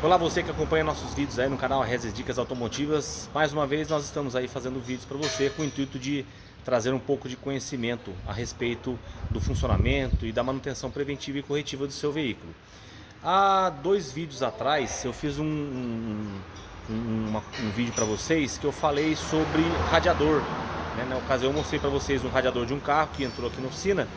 Olá, você que acompanha nossos vídeos aí no canal Reses Dicas Automotivas. Mais uma vez nós estamos aí fazendo vídeos para você com o intuito de trazer um pouco de conhecimento a respeito do funcionamento e da manutenção preventiva e corretiva do seu veículo. Há 2 vídeos atrás eu fiz um vídeo para vocês que eu falei sobre radiador. Na ocasião eu mostrei para vocês um radiador de um carro que entrou aqui na oficina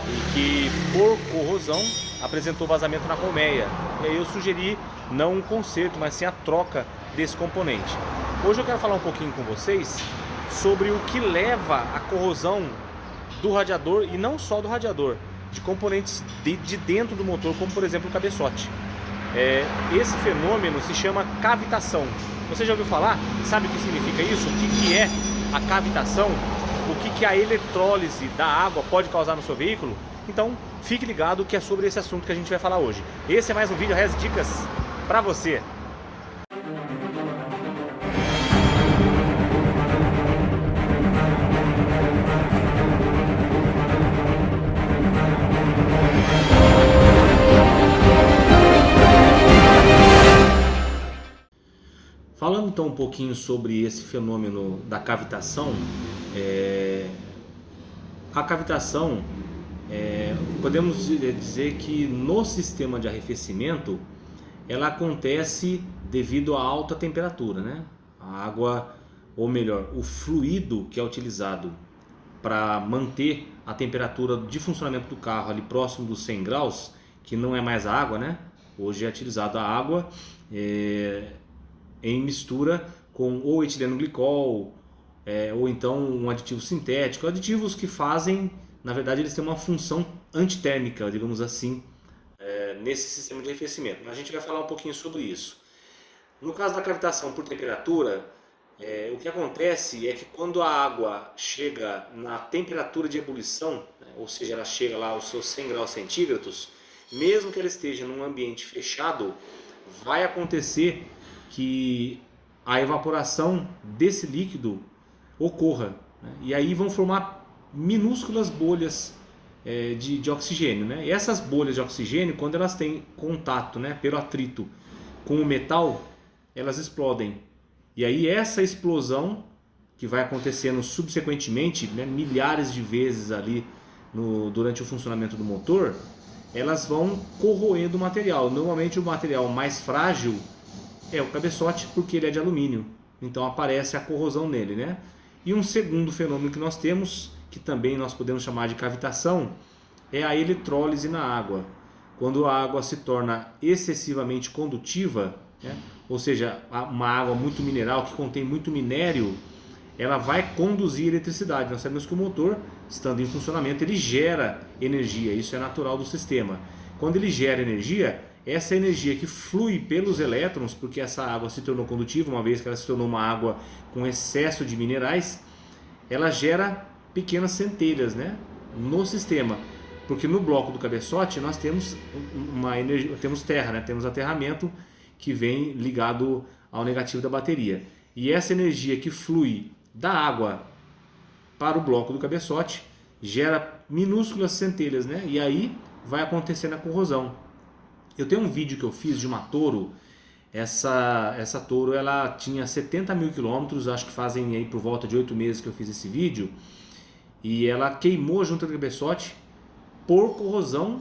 e que por corrosão apresentou vazamento na colmeia. E aí eu sugeri não um conserto, mas sim a troca desse componente. Hoje eu quero falar um pouquinho com vocês sobre o que leva à corrosão do radiador, e não só do radiador, de componentes de dentro do motor, como por exemplo o cabeçote. Esse fenômeno se chama cavitação. Você já ouviu falar? Sabe o que significa isso? O que é a cavitação? O que a eletrólise da água pode causar no seu veículo? Então fique ligado que é sobre esse assunto que a gente vai falar hoje. Esse é mais um vídeo Reses Dicas para você. Falando então um pouquinho sobre esse fenômeno da cavitação, a cavitação, podemos dizer que no sistema de arrefecimento ela acontece devido à alta temperatura, né? A água, ou melhor, o fluido que é utilizado para manter a temperatura de funcionamento do carro ali próximo dos 100 graus, que não é mais a água, né? Hoje é utilizado a água em mistura com ou etileno glicol, ou então um aditivo sintético, aditivos que fazem, na verdade eles têm uma função antitérmica, digamos assim, nesse sistema de arrefecimento. A gente vai falar um pouquinho sobre isso. No caso da cavitação por temperatura, o que acontece é que quando a água chega na temperatura de ebulição, ou seja, ela chega lá aos seus 100 graus centígrados, mesmo que ela esteja num ambiente fechado, vai acontecer que a evaporação desse líquido ocorra, né? E aí vão formar minúsculas bolhas de oxigênio, né? E essas bolhas de oxigênio, quando elas têm contato, né, pelo atrito com o metal, elas explodem. E aí essa explosão, que vai acontecendo subsequentemente, né, milhares de vezes ali durante o funcionamento do motor, elas vão corroendo o material. Normalmente o material mais frágil é o cabeçote, porque ele é de alumínio, então aparece a corrosão nele, né? E um segundo fenômeno que nós temos, que também nós podemos chamar de cavitação, é a eletrólise na água. Quando a água se torna excessivamente condutiva, né? Ou seja, uma água muito mineral, que contém muito minério, ela vai conduzir eletricidade. Nós sabemos que o motor, estando em funcionamento, ele gera energia, isso é natural do sistema. Quando ele gera energia, essa energia que flui pelos elétrons, porque essa água se tornou condutiva, uma vez que ela se tornou uma água com excesso de minerais, ela gera pequenas centelhas, né, no sistema. Porque no bloco do cabeçote nós temos uma energia, temos terra, né, temos aterramento que vem ligado ao negativo da bateria. E essa energia que flui da água para o bloco do cabeçote gera minúsculas centelhas, né, e aí vai acontecendo a corrosão. Eu tenho um vídeo que eu fiz de uma Toro. Essa Toro, ela tinha 70 mil quilômetros, acho que fazem aí por volta de 8 meses que eu fiz esse vídeo. E ela queimou a junta do cabeçote por corrosão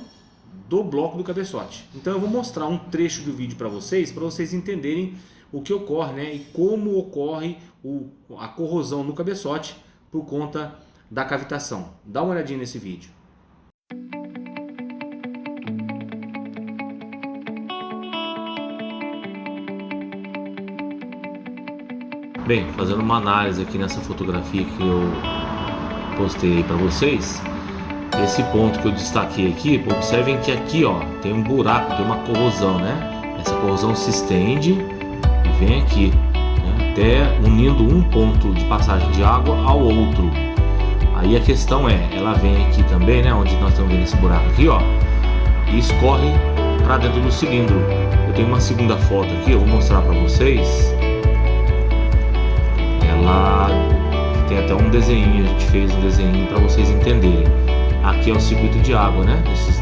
do bloco do cabeçote. Então eu vou mostrar um trecho do vídeo para vocês entenderem o que ocorre, né, e como ocorre a corrosão no cabeçote por conta da cavitação. Dá uma olhadinha nesse vídeo. Bem, fazendo uma análise aqui nessa fotografia que eu postei para vocês, esse ponto que eu destaquei aqui, observem que aqui, ó, tem um buraco, tem uma corrosão, né? Essa corrosão se estende e vem aqui, né, até unindo um ponto de passagem de água ao outro. Aí a questão ela vem aqui também, né, onde nós estamos vendo esse buraco aqui, ó, e escorre para dentro do cilindro. Eu tenho uma segunda foto aqui, eu vou mostrar para vocês. Ela tem até um desenho, a gente fez um desenho para vocês entenderem. Aqui é o circuito de água, né? Esses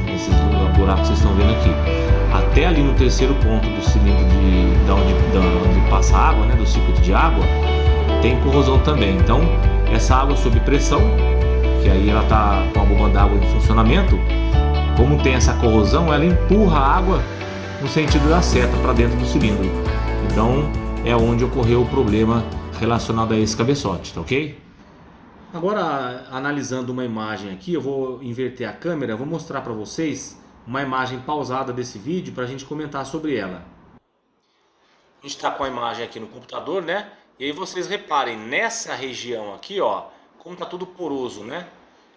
buracos que vocês estão vendo aqui. até ali no terceiro ponto do cilindro da onde passa a água, né, do circuito de água, tem corrosão também. Então essa água sob pressão, que aí ela está com a bomba d'água em funcionamento, como tem essa corrosão, ela empurra a água no sentido da seta para dentro do cilindro. Então é onde ocorreu o problema relacionado a esse cabeçote, tá ok? Agora, analisando uma imagem aqui, eu vou inverter a câmera, vou mostrar para vocês uma imagem pausada desse vídeo para a gente comentar sobre ela. A gente está com a imagem aqui no computador, né? E aí vocês reparem, nessa região aqui, ó, como tá tudo poroso, né?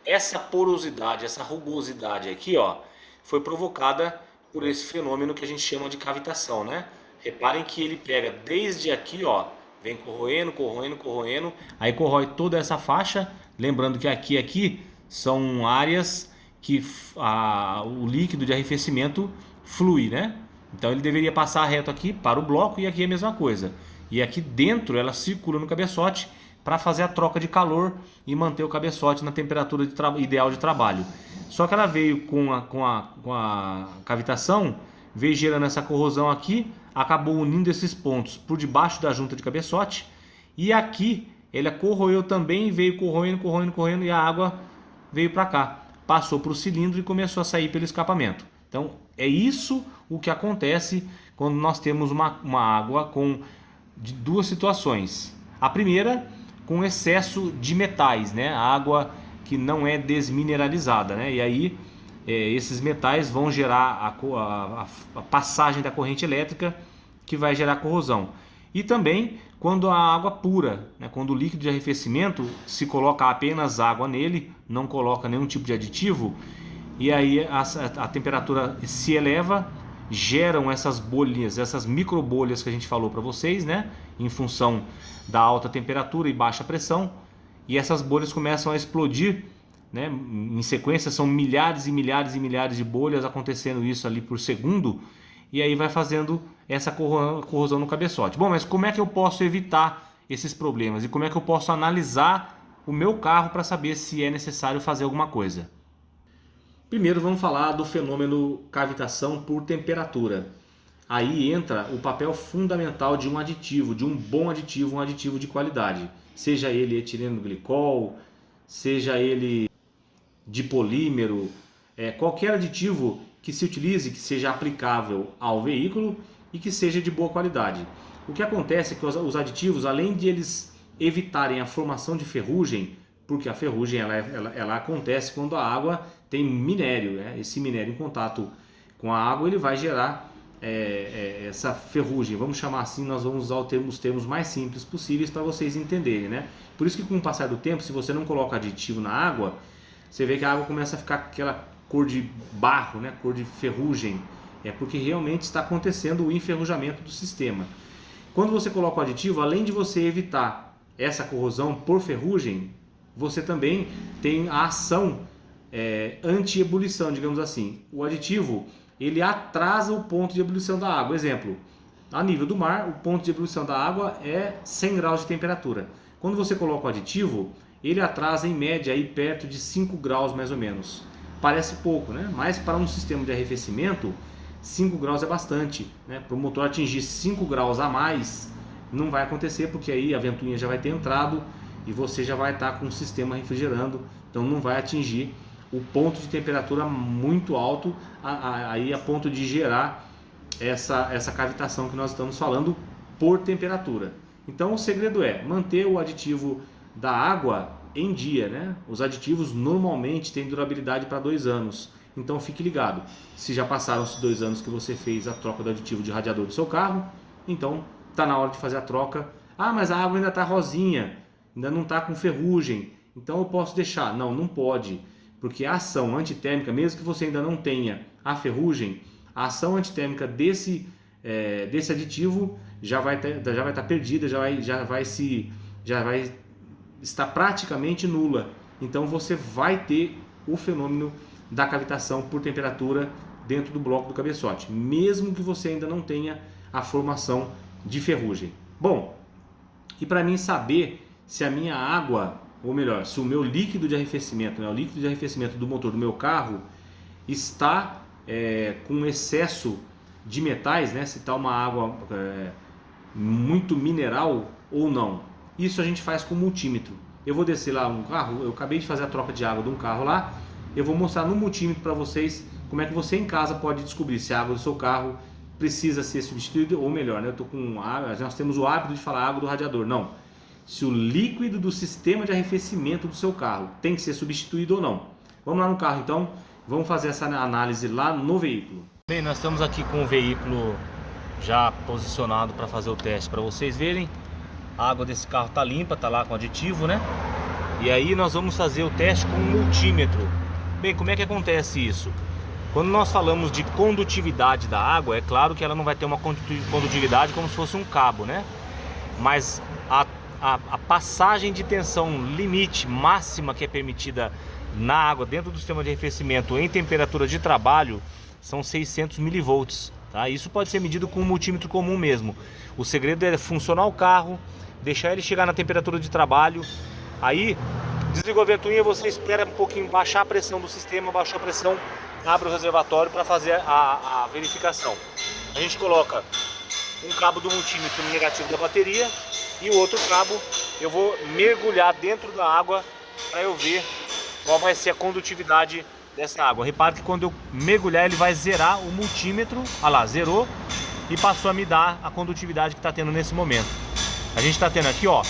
Essa porosidade, essa rugosidade aqui, ó, foi provocada por esse fenômeno que a gente chama de cavitação, né? Reparem que ele pega desde aqui, ó, vem corroendo, corroendo, corroendo, aí corrói toda essa faixa. Lembrando que aqui são áreas que o líquido de arrefecimento flui, né? Então ele deveria passar reto aqui para o bloco, e aqui é a mesma coisa. E aqui dentro ela circula no cabeçote para fazer a troca de calor e manter o cabeçote na temperatura ideal de trabalho. Só que ela veio com a cavitação, veio gerando essa corrosão aqui, acabou unindo esses pontos por debaixo da junta de cabeçote, e aqui ela corroeu também, veio corroendo, corroendo, corroendo, e a água veio para cá, passou para o cilindro e começou a sair pelo escapamento. Então é isso o que acontece quando nós temos uma água de duas situações. A primeira, com excesso de metais, né? A água que não é desmineralizada, né? E aí esses metais vão gerar a passagem da corrente elétrica, que vai gerar corrosão. E também quando a água pura, né? Quando o líquido de arrefecimento se coloca apenas água nele, não coloca nenhum tipo de aditivo, e aí a temperatura se eleva, geram essas bolhas, essas micro bolhas que a gente falou para vocês, né? Em função da alta temperatura e baixa pressão, e essas bolhas começam a explodir, né? Em sequência são milhares e milhares e milhares de bolhas acontecendo isso ali por segundo, e aí vai fazendo essa corrosão no cabeçote. Bom, mas como é que eu posso evitar esses problemas e como é que eu posso analisar o meu carro para saber se é necessário fazer alguma coisa? Primeiro vamos falar do fenômeno cavitação por temperatura. Aí entra o papel fundamental de um aditivo, de um bom aditivo, um aditivo de qualidade. Seja ele etileno glicol, seja ele de polímero, qualquer aditivo que se utilize, que seja aplicável ao veículo e que seja de boa qualidade. O que acontece é que os aditivos, além de eles evitarem a formação de ferrugem, porque a ferrugem ela acontece quando a água tem minério, né? Esse minério em contato com a água ele vai gerar essa ferrugem, vamos chamar assim, nós vamos usar os termos mais simples possíveis para vocês entenderem, né? Por isso que com o passar do tempo, se você não coloca aditivo na água, você vê que a água começa a ficar aquela cor de barro, né? Cor de ferrugem, é porque realmente está acontecendo o enferrujamento do sistema. Quando você coloca o aditivo, além de você evitar essa corrosão por ferrugem, você também tem a ação anti-ebulição, digamos assim. O aditivo ele atrasa o ponto de ebulição da água. Exemplo, a nível do mar, o ponto de ebulição da água é 100 graus de temperatura. Quando você coloca o aditivo, ele atrasa em média aí perto de 5 graus mais ou menos. Parece pouco, né? Mas para um sistema de arrefecimento, 5 graus é bastante, né? Para o motor atingir 5 graus a mais, não vai acontecer, porque aí a ventoinha já vai ter entrado e você já vai estar com o sistema refrigerando, então não vai atingir o ponto de temperatura muito alto, aí a ponto de gerar essa cavitação que nós estamos falando por temperatura. Então o segredo é manter o aditivo da água em dia, né? Os aditivos normalmente têm durabilidade para 2 anos, então fique ligado. Se já passaram os 2 anos que você fez a troca do aditivo de radiador do seu carro, então está na hora de fazer a troca. Ah, mas a água ainda está rosinha, ainda não está com ferrugem, então eu posso deixar. Não, não pode, porque a ação antitérmica, mesmo que você ainda não tenha a ferrugem, a ação antitérmica desse aditivo já vai estar perdida, já vai estar praticamente nula. Então você vai ter o fenômeno da cavitação por temperatura dentro do bloco do cabeçote, mesmo que você ainda não tenha a formação de ferrugem. Bom, e para mim saber se a minha água, ou melhor, se o meu líquido de arrefecimento, né, o líquido de arrefecimento do motor do meu carro está com excesso de metais, né? Se está uma água muito mineral ou não. Isso a gente faz com multímetro. Eu vou descer lá um carro, eu acabei de fazer a troca de água de um carro lá, eu vou mostrar no multímetro para vocês como é que você em casa pode descobrir se a água do seu carro precisa ser substituída, ou melhor, né? Eu tô com água, nós temos o hábito de falar água do radiador, não. Se o líquido do sistema de arrefecimento do seu carro tem que ser substituído ou não. Vamos lá no carro então, vamos fazer essa análise lá no veículo. Bem, nós estamos aqui com o veículo já posicionado para fazer o teste, para vocês verem. A água desse carro tá limpa, tá lá com aditivo, né? E aí nós vamos fazer o teste com um multímetro. Bem, como é que acontece isso? Quando nós falamos de condutividade da água, é claro que ela não vai ter uma condutividade como se fosse um cabo, né? Mas a passagem de tensão limite máxima que é permitida na água dentro do sistema de arrefecimento em temperatura de trabalho são 600 milivolts, tá? Isso pode ser medido com um multímetro comum mesmo. O segredo é funcionar o carro, deixar ele chegar na temperatura de trabalho, aí desligou a ventoinha, você espera um pouquinho baixar a pressão do sistema, baixou a pressão, abre o reservatório para fazer a verificação. A gente coloca um cabo do multímetro no negativo da bateria e o outro cabo eu vou mergulhar dentro da água para eu ver qual vai ser a condutividade dessa água. Repare que quando eu mergulhar ele vai zerar o multímetro, olha lá, zerou e passou a me dar a condutividade que está tendo nesse momento. A gente está tendo aqui, ó,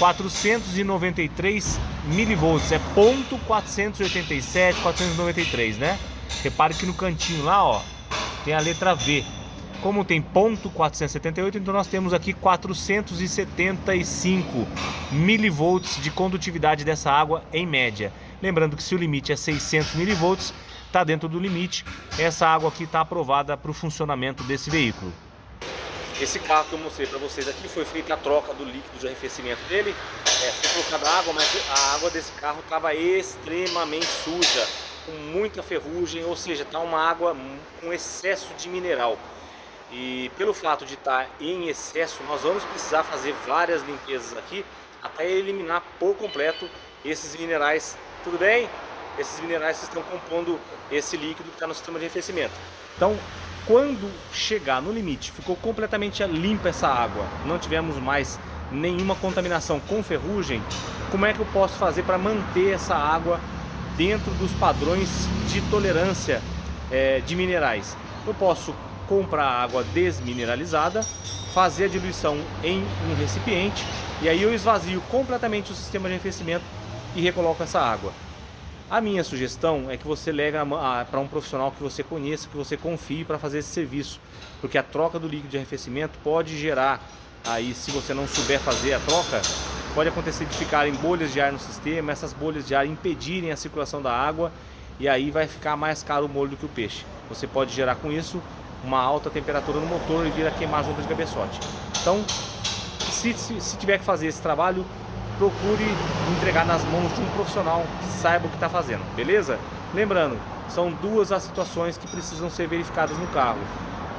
493 milivolts, é ponto 487, 493, né? Repare que no cantinho lá, ó, tem a letra V. Como tem ponto 478, então nós temos aqui 475 milivolts de condutividade dessa água em média. Lembrando que se o limite é 600 milivolts, está dentro do limite. Essa água aqui está aprovada para o funcionamento desse veículo. Esse carro que eu mostrei para vocês aqui foi feita a troca do líquido de arrefecimento dele. Foi colocada água, mas a água desse carro estava extremamente suja, com muita ferrugem, ou seja, está uma água com excesso de mineral. E pelo fato de estar em excesso, nós vamos precisar fazer várias limpezas aqui até eliminar por completo esses minerais. Tudo bem? Esses minerais que estão compondo esse líquido que está no sistema de arrefecimento. Então, quando chegar no limite, ficou completamente limpa essa água, não tivemos mais nenhuma contaminação com ferrugem, como é que eu posso fazer para manter essa água dentro dos padrões de tolerância de minerais? Eu posso comprar água desmineralizada, fazer a diluição em um recipiente e aí eu esvazio completamente o sistema de arrefecimento e recoloco essa água. A minha sugestão é que você leve para um profissional que você conheça, que você confie para fazer esse serviço, porque a troca do líquido de arrefecimento pode gerar, aí se você não souber fazer a troca, pode acontecer de ficarem bolhas de ar no sistema, essas bolhas de ar impedirem a circulação da água e aí vai ficar mais caro o molho do que o peixe. Você pode gerar com isso uma alta temperatura no motor e vir a queimar a junta de cabeçote. Então, se tiver que fazer esse trabalho, procure entregar nas mãos de um profissional que saiba o que está fazendo, beleza? Lembrando, são duas as situações que precisam ser verificadas no carro: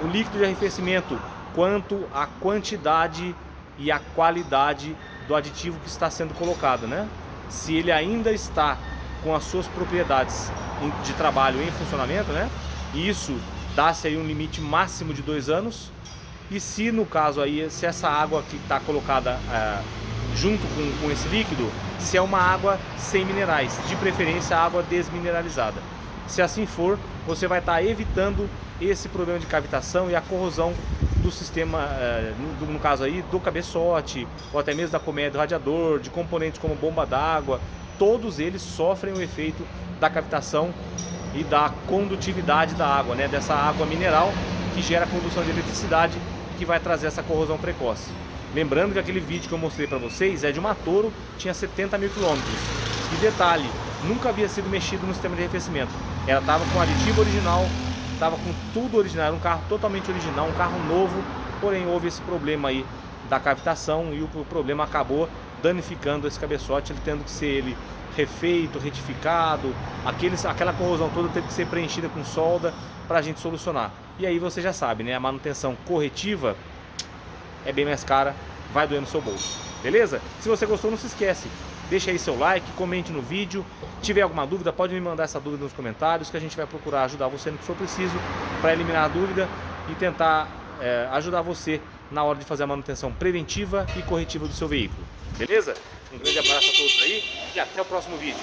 o líquido de arrefecimento quanto à quantidade e a qualidade do aditivo que está sendo colocado, né? Se ele ainda está com as suas propriedades de trabalho em funcionamento, né? Isso dá-se aí um limite máximo de 2 anos. E se no caso aí, se essa água que está colocada junto com esse líquido, se é uma água sem minerais, de preferência água desmineralizada. Se assim for, você vai estar evitando esse problema de cavitação e a corrosão do sistema, no caso aí, do cabeçote, ou até mesmo da colmeia do radiador, de componentes como bomba d'água. Todos eles sofrem o efeito da cavitação e da condutividade da água, né? Dessa água mineral que gera condução de eletricidade e que vai trazer essa corrosão precoce. Lembrando que aquele vídeo que eu mostrei para vocês é de uma Toro, tinha 70 mil quilômetros. E detalhe, nunca havia sido mexido no sistema de arrefecimento. Ela estava com aditivo original, estava com tudo original, era um carro totalmente original, um carro novo, porém houve esse problema aí da cavitação e o problema acabou danificando esse cabeçote, ele tendo que ser refeito, retificado, aquela corrosão toda teve que ser preenchida com solda para a gente solucionar. E aí você já sabe, né? A manutenção corretiva é bem mais cara, vai doer no seu bolso, beleza? Se você gostou, não se esquece, deixa aí seu like, comente no vídeo. Tiver alguma dúvida, pode me mandar essa dúvida nos comentários, que a gente vai procurar ajudar você no que for preciso para eliminar a dúvida. e tentar ajudar você na hora de fazer a manutenção preventiva e corretiva do seu veículo. Beleza? Um grande abraço a todos aí e até o próximo vídeo.